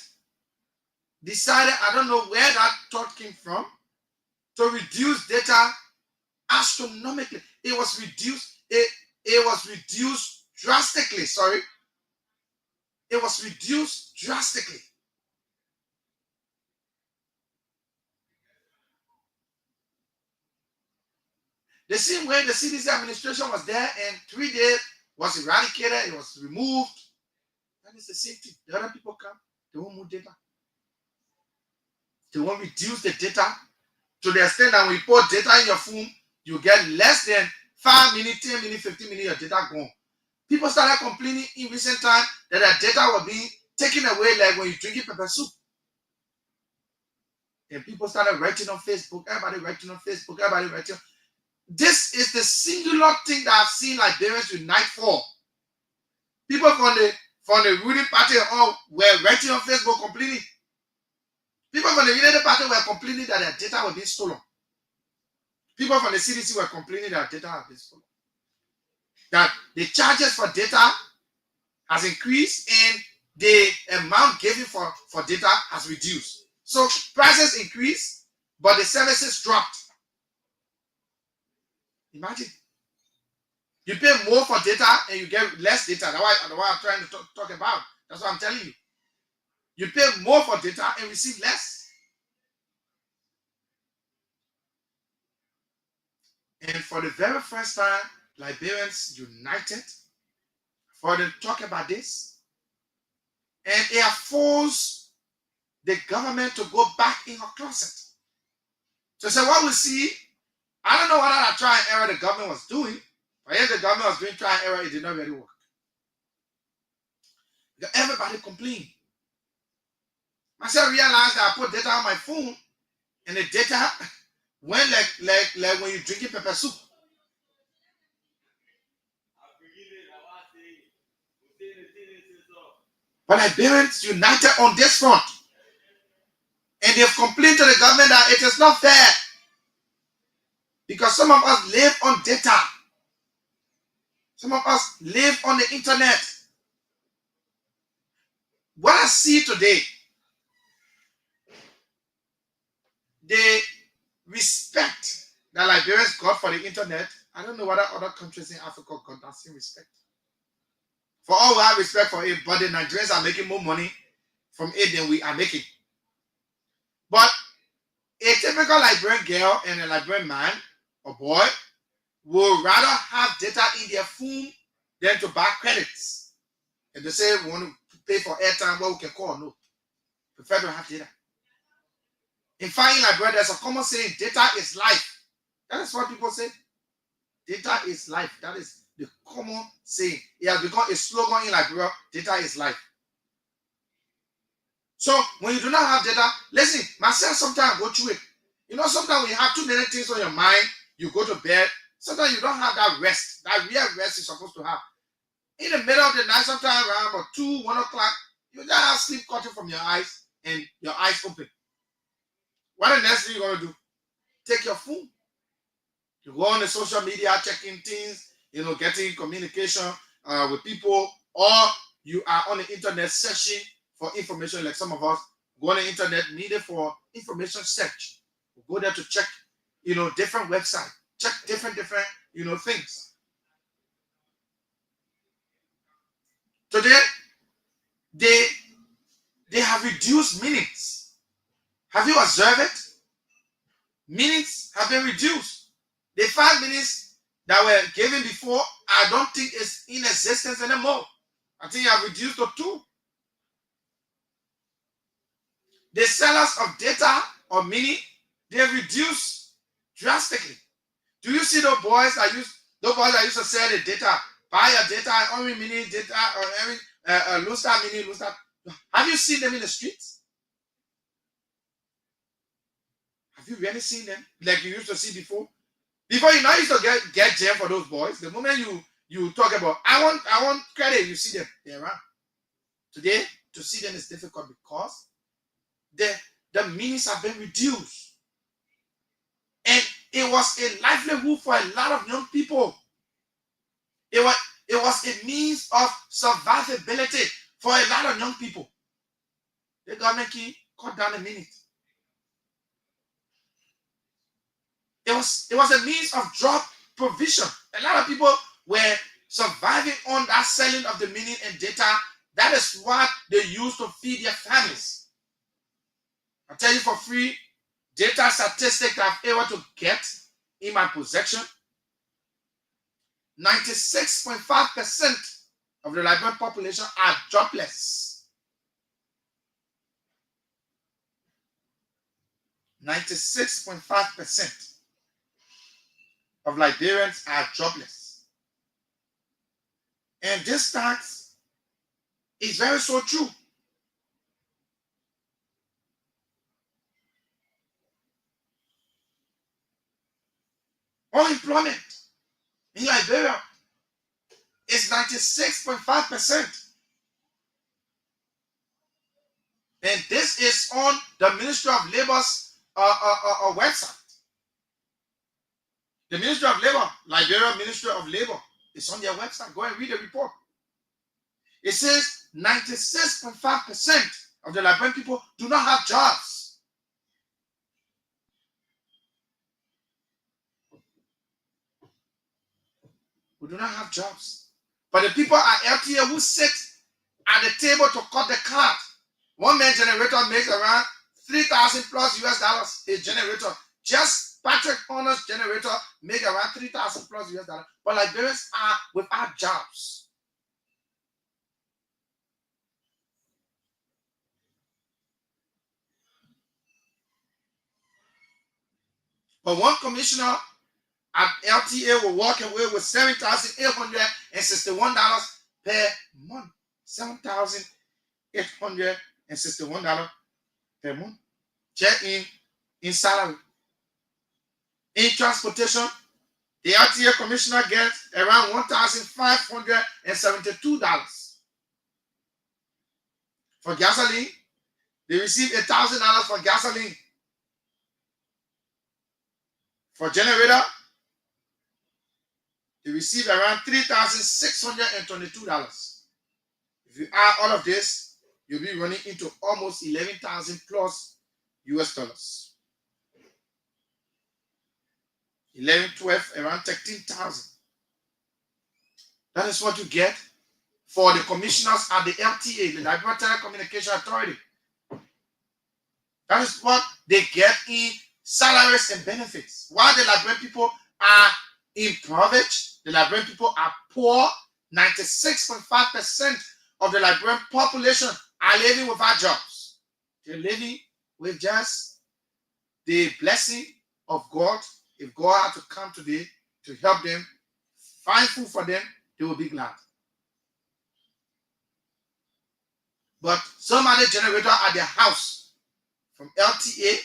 B: decided, I don't know where that thought came from, to reduce data astronomically. It was reduced drastically, sorry. It was reduced drastically. The same way the CDC administration was there and 3 days was eradicated, it was removed. That is the same thing. The other people come, they won't move data. They won't reduce the data to the extent that when you put data in your phone, you get less than 5 minutes, 10 minutes, 15 minutes, your data gone. People started complaining in recent time that their data was being taken away like when you're drinking pepper soup. And people started writing on Facebook, everybody writing on Facebook, everybody writing. This is the singular thing that I've seen Liberians unite for. People from the ruling party all were writing on Facebook complaining. People from the ruling party were complaining that their data was being stolen. People from the CDC were complaining that data had been stolen. That the charges for data has increased and the amount given for data has reduced. So prices increased, but the services dropped. Imagine. You pay more for data and you get less data. That's what I'm trying to talk about. That's what I'm telling you. You pay more for data and receive less. And for the very first time, Liberians united for them to talk about this. And it has forced the government to go back in her closet. So what we see, I don't know what other try and error the government was doing, But if the government was doing trial and error, it did not really work. Because everybody complained. Myself realized that I put data on my phone, and the data went like when you drinking pepper soup. But Liberians united on this front. And they've complained to the government that it is not fair. Because some of us live on data. Some of us live on the internet. What I see today, the respect that Liberians got for the internet, I don't know whether other countries in Africa got that same respect. For all we have respect for it, but the Nigerians are making more money from it than we are making. But a typical Liberian girl and a Liberian man or boy would rather have data in their phone than to buy credits. And they say we want to pay for airtime, what we can call, no. Prefer to have data. In fact, in Liberia, there's a common saying, data is life. That is what people say. Data is life. That is the common saying. It has become a slogan in Liberia, data is life. So when you do not have data, listen, myself sometimes go through it. You know, sometimes when you have too many things on your mind, you go to bed. Sometimes you don't have that rest, that real rest you're supposed to have. In the middle of the night, sometimes around about 2, 1 o'clock, you just have sleep cutting from your eyes and your eyes open. What the next thing you're going to do? Take your phone. You go on the social media, checking things, getting communication with people, or you are on the internet searching for information, like some of us go on the internet needed for information search. We go there to check, different websites, check different, things. Today, they have reduced minutes. Have you observed it? Minutes have been reduced. The 5 minutes that were given before, I don't think is in existence anymore. I think I have reduced to 2. The sellers of data or mini, they reduce drastically. Do you see those boys that used to sell the data, buy your data, only mini data, or every loose mini, loose? Have you seen them in the streets? Have you really seen them like you used to see before? Before you used to get jail for those boys. The moment you talk about I want credit, you see them. They're around. Today, to see them is difficult because the means have been reduced. And it was a livelihood for a lot of young people. It was a means of survivability for a lot of young people. The government cut down a minute. It was a means of job provision. A lot of people were surviving on that selling of the minute and data. That is what they used to feed their families. I tell you for free, data statistic that I'm able to get in my possession, 96.5% of the Liberian population are jobless. 96.5% of Liberians are jobless. And this tax is very so true. Unemployment in Liberia is 96.5%. And this is on the Ministry of Labor's website. The Ministry of Labor, Liberia Ministry of Labor, is on their website. Go and read the report. It says 96.5% of the Liberian people do not have jobs. We do not have jobs. But the people are out here who sit at the table to cut the card. One man generator makes around 3,000 plus US dollars a generator. Just Patrick Horner's generator make around 3,000 plus US dollars. But Liberians are without jobs. But one commissioner at LTA will walk away with $7,861 per month. $7,861 per month. Check in salary. In transportation, the LTA commissioner gets around $1,572. For gasoline, they receive $1,000 for gasoline. For generator, they receive around $3,622. If you add all of this, you'll be running into almost 11,000 plus US dollars. 11, 12, around 13,000. That is what you get for the commissioners at the LTA, the Liberia Telecommunication Authority. That is what they get in salaries and benefits. While the Liberian people are impoverished, the Liberian people are poor. 96.5% of the Liberian population are living without jobs. They're living with just the blessing of God. If God had to come today to help them, find food for them, they will be glad. But some other generator at their house from LTA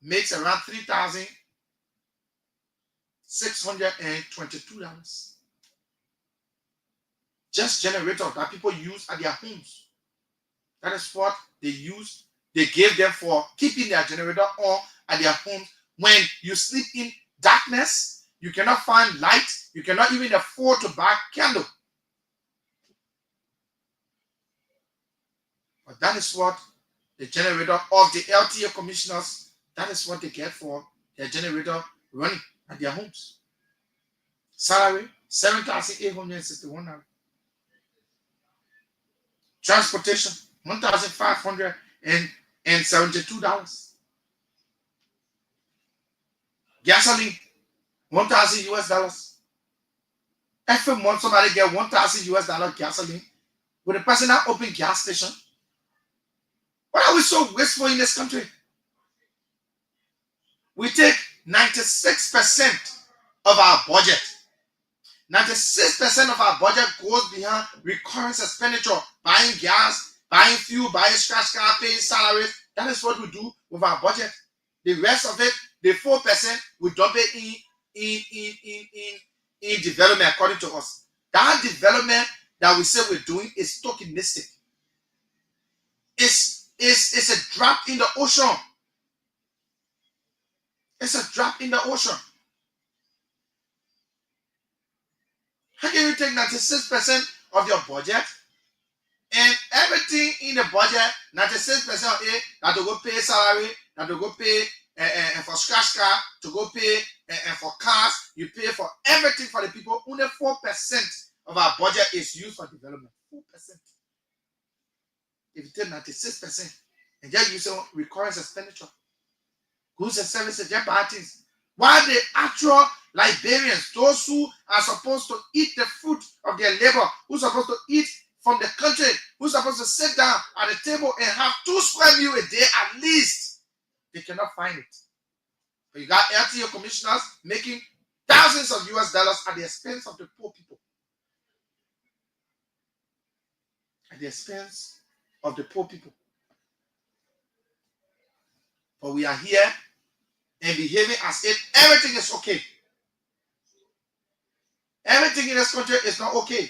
B: makes around $3,622. Just generator that people use at their homes. That is what they use. They gave them for keeping their generator on at their homes. When you sleep in darkness, you cannot find light. You cannot even afford to buy a candle. But that is what the generator of the LTA commissioners, that is what they get for their generator running at their homes. Salary, $7,861. Transportation, $1,572. Gasoline, $1,000. Every month somebody get $1,000 gasoline. With a person that open gas station. Why are we so wasteful in this country? We take 96% of our budget. 96% of our budget goes behind recurring expenditure, buying gas, buying fuel, buying scratch card, paying salaries. That is what we do with our budget. The rest of it, the 4%, we dump it in development according to us. That development that we say we're doing is tokenistic. It's a drop in the ocean. It's a drop in the ocean. How can you take 96% of your budget and everything in the budget, 96% of it, that to go pay salary, that to go pay for scratch card, to go pay for cars, you pay for everything for the people. Only 4% of our budget is used for development. 4%. If you take 96% and just use some recurring expenditure, goods and services, just bad things. While the actual Liberians, those who are supposed to eat the fruit of their labor, who's supposed to eat from the country, who's supposed to sit down at the table and have 2 square meals a day at least, they cannot find it. But you got LTO commissioners making thousands of US dollars at the expense of the poor people. At the expense of the poor people. But we are here and behaving as if everything is okay. Everything in this country is not okay.